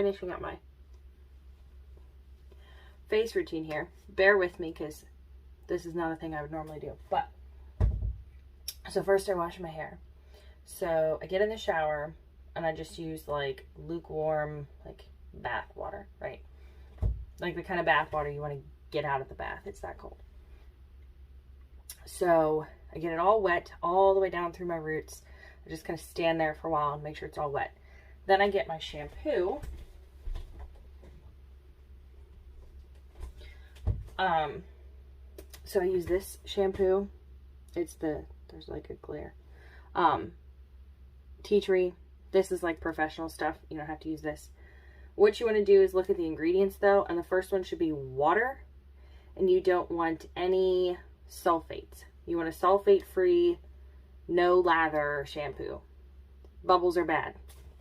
finishing up my face routine here. Bear with me because this is not a thing I would normally do. But, so first I wash my hair. So I get in the shower and I just use like lukewarm, like bath water, right? Like the kind of bath water you want to get out of the bath. It's that cold. So I get it all wet all the way down through my roots. I just kind of stand there for a while and make sure it's all wet. Then I get my shampoo. So I use this shampoo. It's there's like a glare. Tea tree. This is like professional stuff. You don't have to use this. What you want to do is look at the ingredients though. And the first one should be water. And you don't want any sulfates. You want a sulfate-free, no lather shampoo. Bubbles are bad.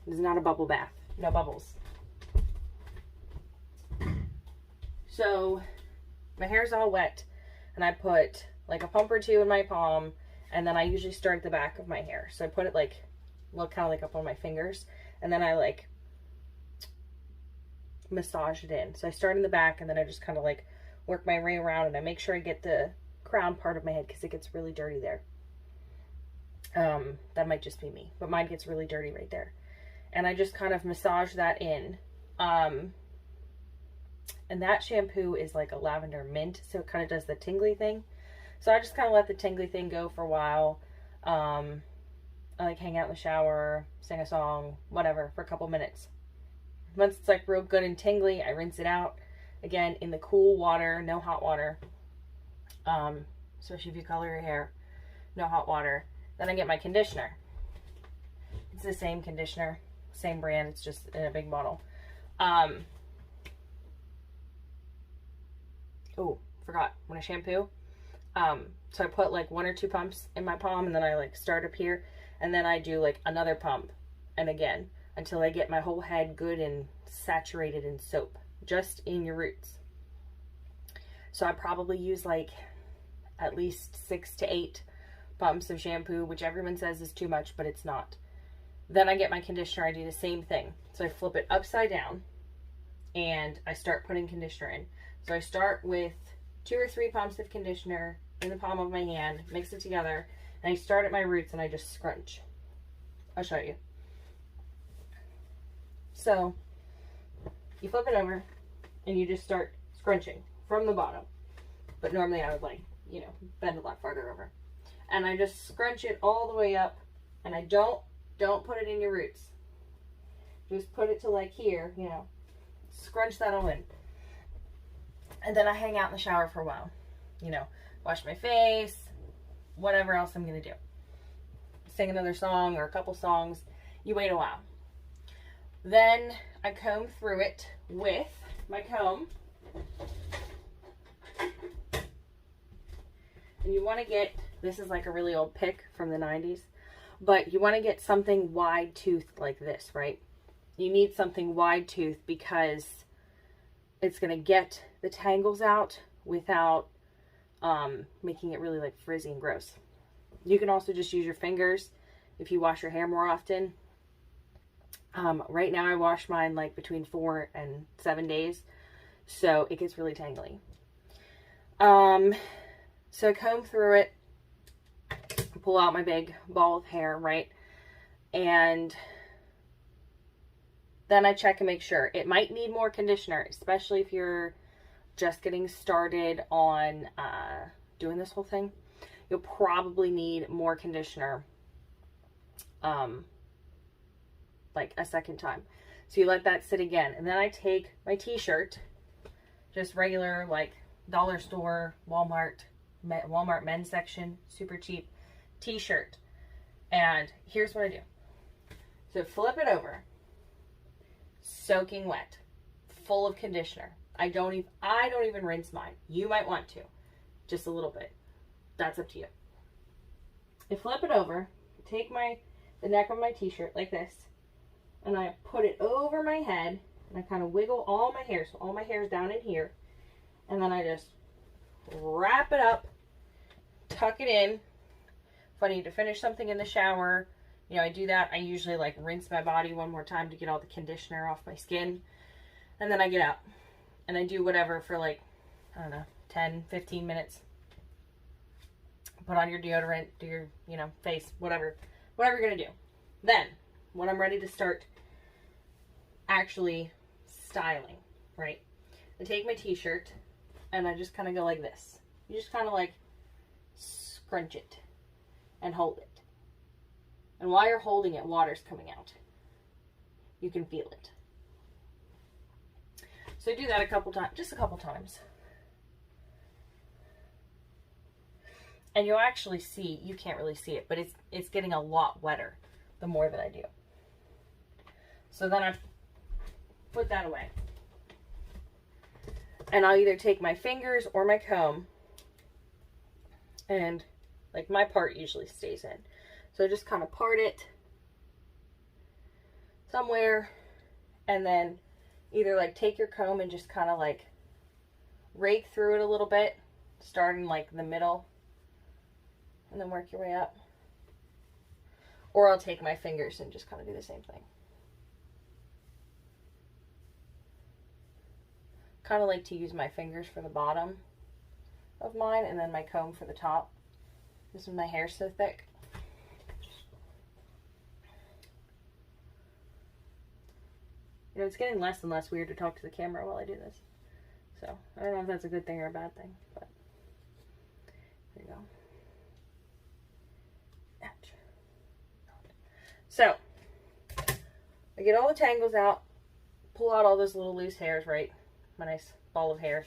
This is not a bubble bath. No bubbles. So my hair's all wet and I put like a pump or two in my palm, and then I usually start at the back of my hair. So I put it like, well, kind of like up on my fingers, and then I like massage it in. So I start in the back and then I just kind of like work my way around, and I make sure I get the crown part of my head because it gets really dirty there. That might just be me, but mine gets really dirty right there. And I just kind of massage that in. And that shampoo is like a lavender mint, so it kind of does the tingly thing. So I just kind of let the tingly thing go for a while. I like hang out in the shower, sing a song, whatever, for a couple minutes. Once it's like real good and tingly, I rinse it out. Again, in the cool water, no hot water. Especially if you color your hair, no hot water. Then I get my conditioner. It's the same conditioner, same brand, it's just in a big bottle. Oh, forgot, when I shampoo, so I put like 1 or 2 pumps in my palm, and then I like start up here, and then I do like another pump, and again, until I get my whole head good and saturated in soap, just in your roots. So I probably use like at least 6 to 8 pumps of shampoo, which everyone says is too much, but it's not. Then I get my conditioner, I do the same thing. So I flip it upside down and I start putting conditioner in. So I start with 2 or 3 pumps of conditioner in the palm of my hand, mix it together, and I start at my roots and I just scrunch. I'll show you. So you flip it over and you just start scrunching from the bottom. But normally I would like, you know, bend a lot farther over. And I just scrunch it all the way up, and I don't put it in your roots. Just put it to like here, you know, scrunch that all in. And then I hang out in the shower for a while, you know, wash my face, whatever else I'm going to do. Sing another song or a couple songs. You wait a while. Then I comb through it with my comb. And you want to get, this is like a really old pick from the 90s, but you want to get something wide toothed like this, right? You need something wide toothed because it's going to get the tangles out without making it really like frizzy and gross. You can also just use your fingers if you wash your hair more often. Right now I wash mine like between 4 and 7 days, so it gets really tangly. So I comb through it, pull out my big ball of hair, right? And then I check and make sure. It might need more conditioner, especially if you're just getting started on doing this whole thing. You'll probably need more conditioner like a second time. So you let that sit again. And then I take my t-shirt, just regular like dollar store, Walmart men's section, super cheap t-shirt. And here's what I do. So flip it over, soaking wet, full of conditioner. I don't even rinse mine. You might want to, just a little bit. That's up to you. I flip it over, take the neck of my t-shirt like this, and I put it over my head, and I kind of wiggle all my hair, so all my hair is down in here, and then I just wrap it up, tuck it in. If I need to finish something in the shower, You know, I do that. I usually like rinse my body one more time to get all the conditioner off my skin. And then I get out. And I do whatever for like, I don't know, 10, 15 minutes. Put on your deodorant, do your, you know, face, whatever you're going to do. Then, when I'm ready to start actually styling, right? I take my t-shirt and I just kind of go like this. You just kind of like scrunch it and hold it. And while you're holding it, water's coming out. You can feel it. So do that a couple times, just a couple times. And you'll actually see, you can't really see it, but it's getting a lot wetter the more that I do. So then I put that away. And I'll either take my fingers or my comb, and like my part usually stays in. So just kind of part it somewhere, and then either like take your comb and just kind of like rake through it a little bit, starting like the middle, and then work your way up. Or I'll take my fingers and just kind of do the same thing. Kind of like to use my fingers for the bottom of mine and then my comb for the top. This is my hair so thick. You know, it's getting less and less weird to talk to the camera while I do this. So, I don't know if that's a good thing or a bad thing, but there you go. Ouch. So, I get all the tangles out, pull out all those little loose hairs, right? My nice ball of hair.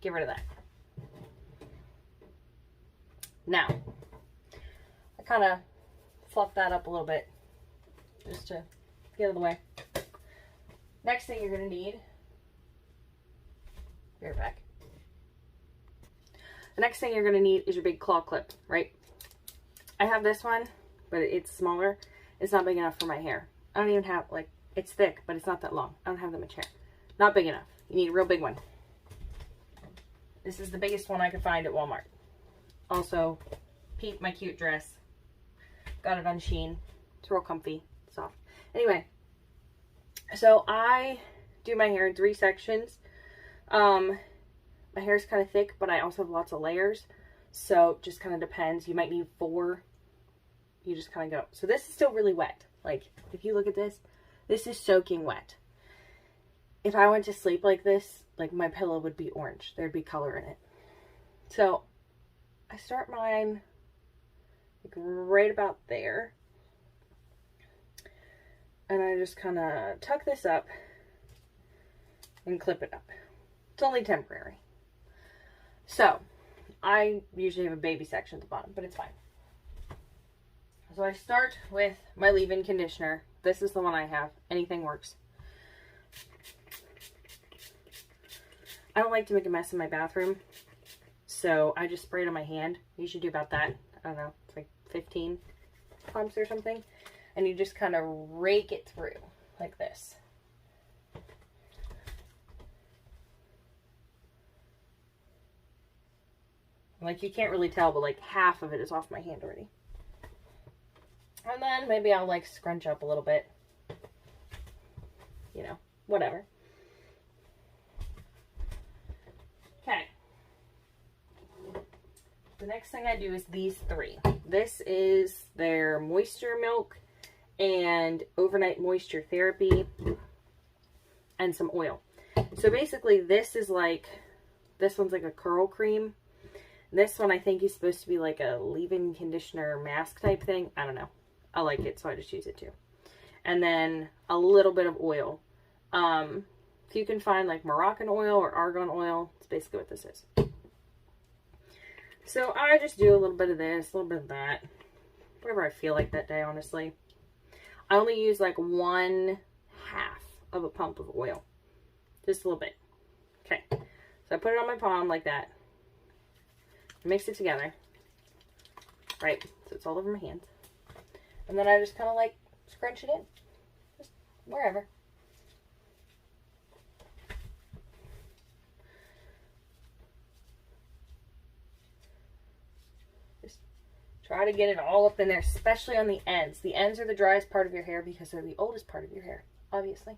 Get rid of that. Now, I kind of fluff that up a little bit just to get out of the way. Next thing you're going to need, be right back. The next thing you're going to need is your big claw clip, right? I have this one, but it's smaller. It's not big enough for my hair. I don't even have, like, it's thick, but it's not that long. I don't have that much hair. Not big enough. You need a real big one. This is the biggest one I could find at Walmart. Also, Peep, my cute dress. Got it on Shein. It's real comfy, soft. Anyway, so I do my hair in 3 sections. My hair is kind of thick, but I also have lots of layers. So, just kind of depends. You might need 4. You just kind of go. So, this is still really wet. Like, if you look at this, this is soaking wet. If I went to sleep like this, like my pillow would be orange. There'd be color in it. So, I start mine like right about there. And I just kind of tuck this up and clip it up. It's only temporary. So, I usually have a baby section at the bottom, but it's fine. So I start with my leave-in conditioner. This is the one I have. Anything works. I don't like to make a mess in my bathroom, so I just spray it on my hand. You should do about that. I don't know, it's like 15 pumps or something. And you just kind of rake it through like this. Like, you can't really tell, but like half of it is off my hand already. And then maybe I'll like scrunch up a little bit. You know, whatever. Okay. The next thing I do is these 3. This is their Moisture Milk and Overnight Moisture Therapy and some oil. So basically this is like, this one's like a curl cream. This one I think is supposed to be like a leave-in conditioner mask type thing. I don't know. I like it, so I just use it too. And then a little bit of oil. If you can find like Moroccan oil or argan oil, it's basically what this is. So I just do a little bit of this, a little bit of that. Whatever I feel like that day, honestly. I only use like 1/2 of a pump of oil. Just a little bit. Okay. So I put it on my palm like that. Mix it together. Right. So it's all over my hands. And then I just kind of like scrunch it in. Just wherever. Try to get it all up in there, especially on the ends. The ends are the driest part of your hair because they're the oldest part of your hair, obviously.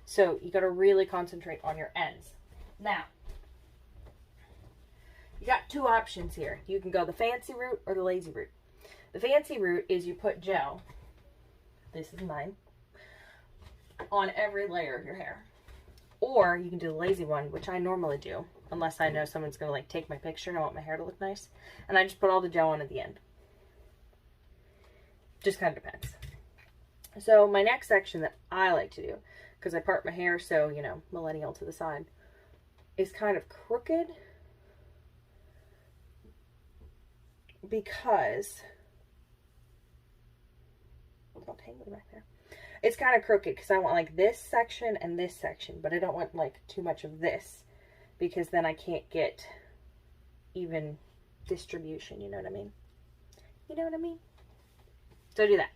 So you got to really concentrate on your ends. Now, you got two options here. You can go the fancy route or the lazy route. The fancy route is you put gel, this is mine, on every layer of your hair. Or you can do the lazy one, which I normally do, unless I know someone's going to like take my picture and I want my hair to look nice. And I just put all the gel on at the end. Just kind of depends. So my next section that I like to do, because I part my hair so, you know, millennial to the side, is kind of crooked. Because, don't tangle back there. It's kind of crooked because I want like this section and this section, but I don't want like too much of this because then I can't get even distribution, you know what I mean? You know what I mean? So do that.